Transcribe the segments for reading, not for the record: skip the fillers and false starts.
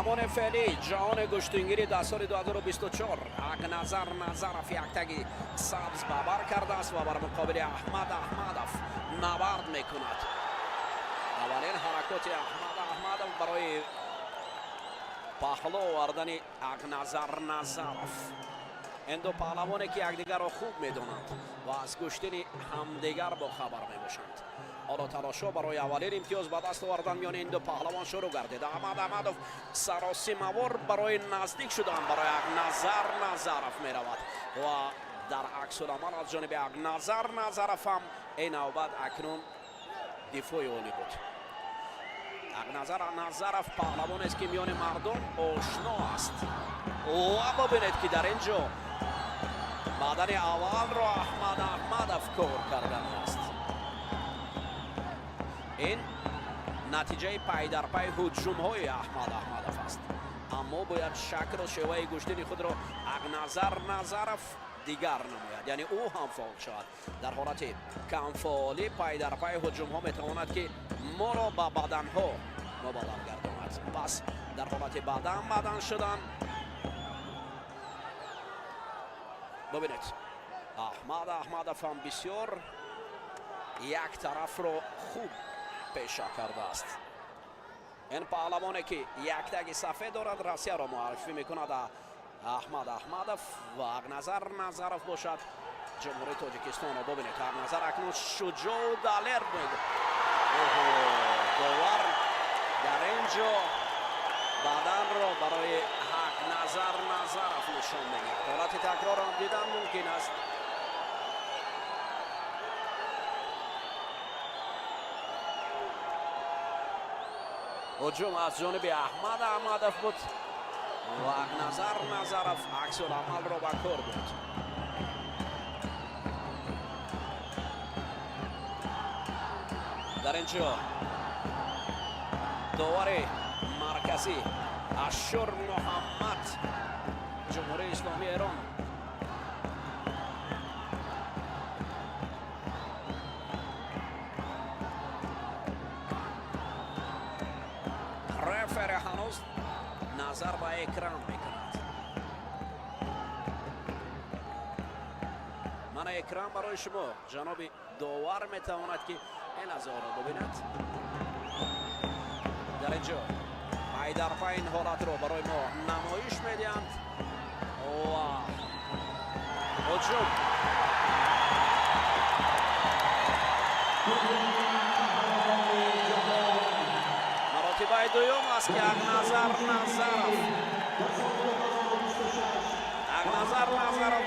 پهلوان فعلی جهان گشتنگیری در سال 2024 اقنظر نظرف یک تگ سبز ببر کرده است و بر مقابل احمد احمدوف نبرد میکند. اولین حرکات احمد احمدوف برای پهلو آوردن اقنظر نظرف. این دو پهلوانی که یکدیگر را خوب میدونند و از کشتن همدیگر با خبر میباشند. حالا تلاش‌ها برای اولین امتیاز به دست آوردن میان این دو پهلوان شروع گردید. احمد احمدوف سراسیموار برای نزدیک شدن برای اقنظر نظرف میرود و در عکس العمل از جانب اقنظر نظرف هم این نوبت اکنون دفاع عالی بود. اقنظر نظرف پهلوان است که میان مردم آشنا است و ببینید که در اینجا بدن اول را احمد احمدوف کار کردن است. این نتیجه پی در پی هجوم های احمد احمدوف است، اما باید شکل و شیوه گشتن خود را اقنظر نظرف دیگر نماید، یعنی او هم فعال شود. در حالت کم فعالی پی در پی هجوم ها میتواند که ما را به بدن ها مبادل گرداند. پس در حالت بدن شدن ببینید احمد احمدوف هم بسیار یک طرف را خوب پیشا کرده است. این پهلوانی که یک تگ سفید دارد روسیه را معرفی میکند احمد احمدوف و اقنظر نظرف باشد جمهوری تاجیکستان را. ببینید اقنظر اکنون شجاع و دلیر بود. داور در اینجا بدن را برای اقنظر نظرف نشان میدهد. حالت تکرار هم دیدن ممکن است. هجوم از جانب احمد احمدوف بود و اقنظر نظرف عکس العمل را به کار بود. در اینجا داور مرکزی اشور محمد جمهوری اسلامی ایران رفر هنوز نظر به اکرام میکند. من اکرام برای شما جناب داور میتواند که این از را ببیند. در اینجا پی در پی این حالت رو برای ما نمایش میدهند و هجوم مراتبه دوم است که اقنظر نظرف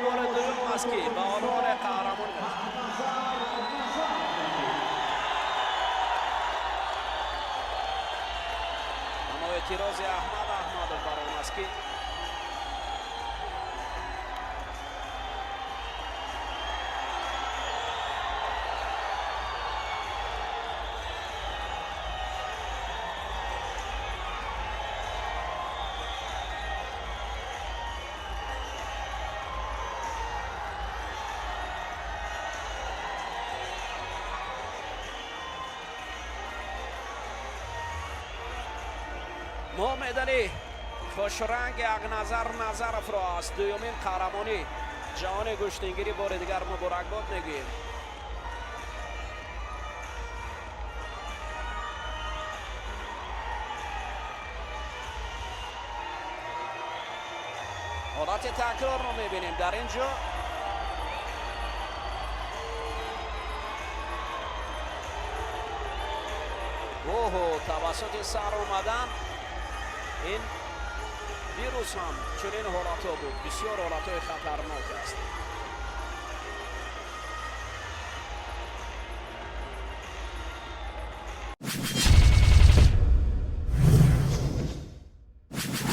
بار دوم است که به عنوان قهرمان اعتراض احمد احمدوف بر آن است که محمد علی خوشرنگ اقنظر نظرف را از دومین قهرمانی جهان گشتنگیری بار دیگر مبارکباد میگوییم. حالت تکرار رو میبینیم در اینجا. توسط سر اومدن این دیروز هم چنین حالت ها بود. بسیار حالت های خطرناک است.